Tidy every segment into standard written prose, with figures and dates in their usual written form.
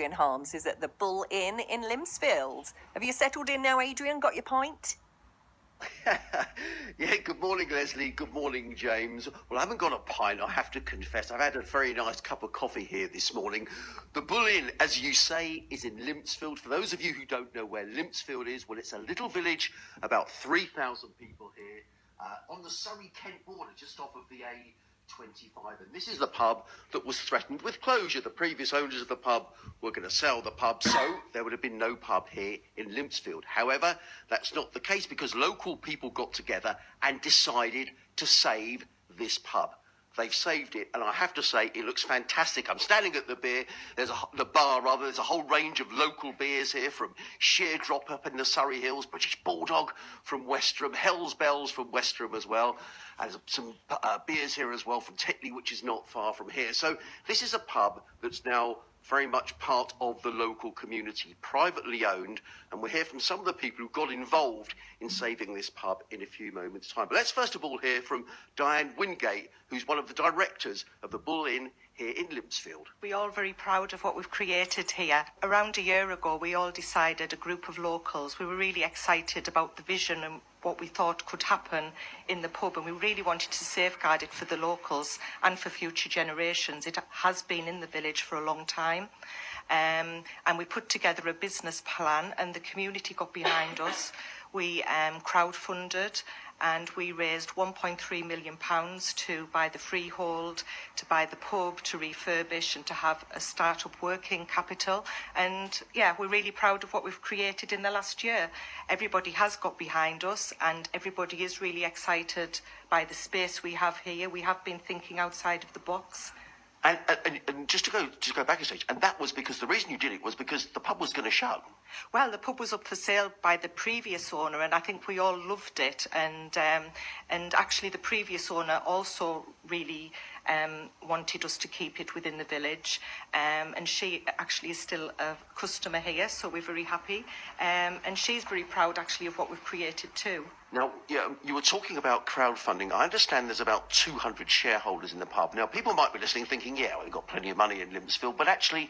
Adrian Harms is at the Bull Inn in Limpsfield. Have you settled in now, Adrian? Got your pint? Yeah, good morning, Leslie. Good morning, James. Well, I haven't got a pint, I have to confess. I've had a very nice cup of coffee here this morning. The Bull Inn, as you say, is in Limpsfield. For those of you who don't know where Limpsfield is, well, it's a little village, about 3,000 people here, on the Surrey-Kent border, just off of the A25. And this is the pub that was threatened with closure. The previous owners of the pub were going to sell the pub, so there would have been no pub here in Limpsfield. However, that's not the case because local people got together and decided to save this pub. They've saved it, and I have to say, it looks fantastic. I'm standing at the bar. There's a whole range of local beers here, from Sheer Drop up in the Surrey Hills, British Bulldog from Westerham, Hell's Bells from Westerham as well, and some beers here as well from Tetley, which is not far from here. So this is a pub that's now very much part of the local community, privately owned, and we'll hear from some of the people who got involved in saving this pub in a few moments' time. But let's first of all hear from Diane Wingate, who's one of the directors of the Bull Inn here in Limpsfield. We're all very proud of what we've created here. Around a year ago, we all decided, a group of locals, we were really excited about the vision and what we thought could happen in the pub, and we really wanted to safeguard it for the locals and for future generations. It has been in the village for a long time, and we put together a business plan, and the community got behind us. We crowdfunded, and we raised £1.3 million to buy the freehold, to buy the pub, to refurbish, and to have a start-up working capital. And yeah, we're really proud of what we've created in the last year. Everybody has got behind us, and everybody is really excited by the space we have here. We have been thinking outside of the box. And just to go back a stage, and that was because the reason you did it was because the pub was going to shut. Well, the pub was up for sale by the previous owner, and I think we all loved it. And actually, the previous owner also really wanted us to keep it within the village. And she actually is still a customer here, so we're very happy. And she's very proud, actually, of what we've created too. Now, yeah, you were talking about crowdfunding. I understand there's about 200 shareholders in the pub. Now, people might be listening thinking, yeah, well, we've got plenty of money in Limpsfield, but actually,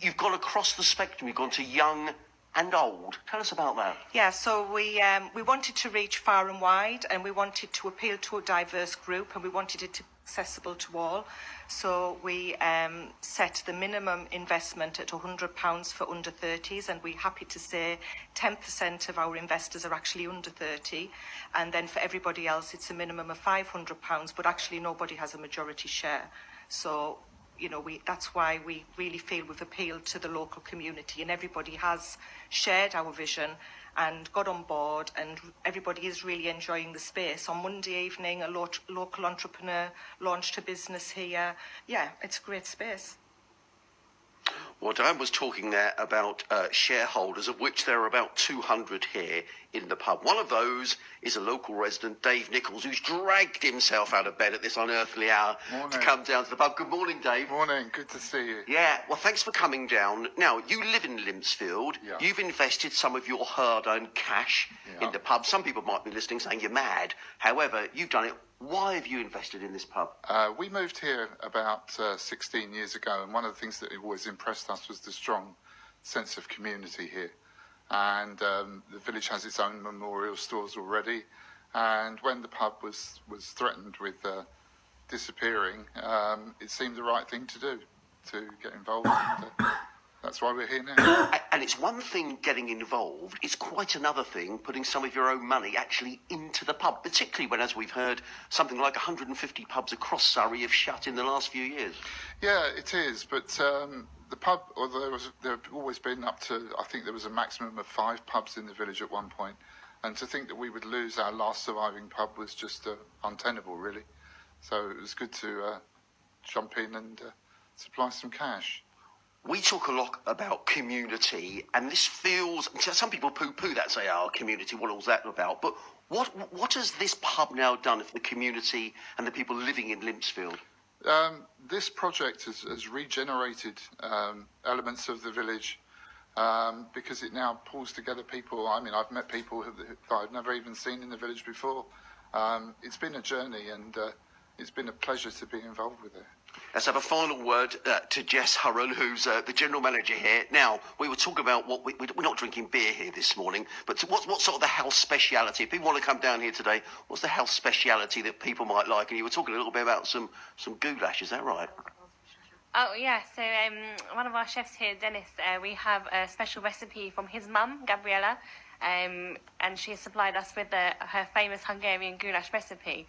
you've gone across the spectrum. You've gone to young and old. Tell us about that. Yeah, so we wanted to reach far and wide, and we wanted to appeal to a diverse group, and we wanted it to be accessible to all. So we set the minimum investment at £100 for under 30s, and we're happy to say 10% of our investors are actually under 30, and then for everybody else it's a minimum of £500, but actually nobody has a majority share. So you know, that's why we really feel we've appealed to the local community, and everybody has shared our vision and got on board, and everybody is really enjoying the space. On Monday evening, a local entrepreneur launched a business here. Yeah, it's a great space. Well, Diane was talking there about shareholders, of which there are about 200 here in the pub. One of those is a local resident, Dave Nichols, who's dragged himself out of bed at this unearthly hour to come down to the pub. Good morning, Dave. Morning, good to see you. Yeah, well, thanks for coming down. Now, you live in Limpsfield. Yeah. You've invested some of your hard-earned cash in the pub. Some people might be listening saying you're mad. However, you've done it. Why have you invested in this pub? We moved here about 16 years ago, and one of the things that always impressed us was the strong sense of community here. And the village has its own memorial stores already. And when the pub was threatened with disappearing, it seemed the right thing to do, to get involved. And, that's why we're here now. And it's one thing getting involved, it's quite another thing putting some of your own money actually into the pub, particularly when, as we've heard, something like 150 pubs across Surrey have shut in the last few years. Yeah, it is, but the pub, although there have always been up to, I think there was a maximum of 5 pubs in the village at one point, and to think that we would lose our last surviving pub was just untenable, really. So it was good to jump in and supply some cash. We talk a lot about community, and this feels, some people poo-poo that, say, oh, community, what was that about? But what has this pub now done for the community and the people living in Limpsfield? This project has regenerated elements of the village because it now pulls together people. I mean, I've met people that I've never even seen in the village before. It's been a journey, and it's been a pleasure to be involved with it. Let's have a final word to Jess Hurren, who's the general manager here. Now, we were talking about we're not drinking beer here this morning, but what's sort of the house speciality? If people want to come down here today, what's the house speciality that people might like? And you were talking a little bit about some goulash, is that right? Oh yeah, so one of our chefs here, Dennis, we have a special recipe from his mum, Gabriella, and she supplied us with her famous Hungarian goulash recipe.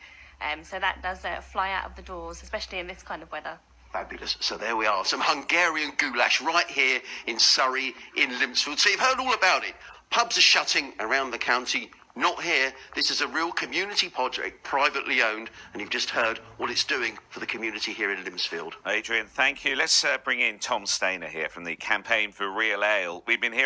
So that does fly out of the doors, especially in this kind of weather. Fabulous. So there we are, some Hungarian goulash right here in Surrey, in Limpsfield. So you've heard all about it. Pubs are shutting around the county. Not here. This is a real community project, privately owned, and you've just heard what it's doing for the community here in Limpsfield. Adrian, thank you. Let's bring in Tom Stainer here from the Campaign for Real Ale. We've been hearing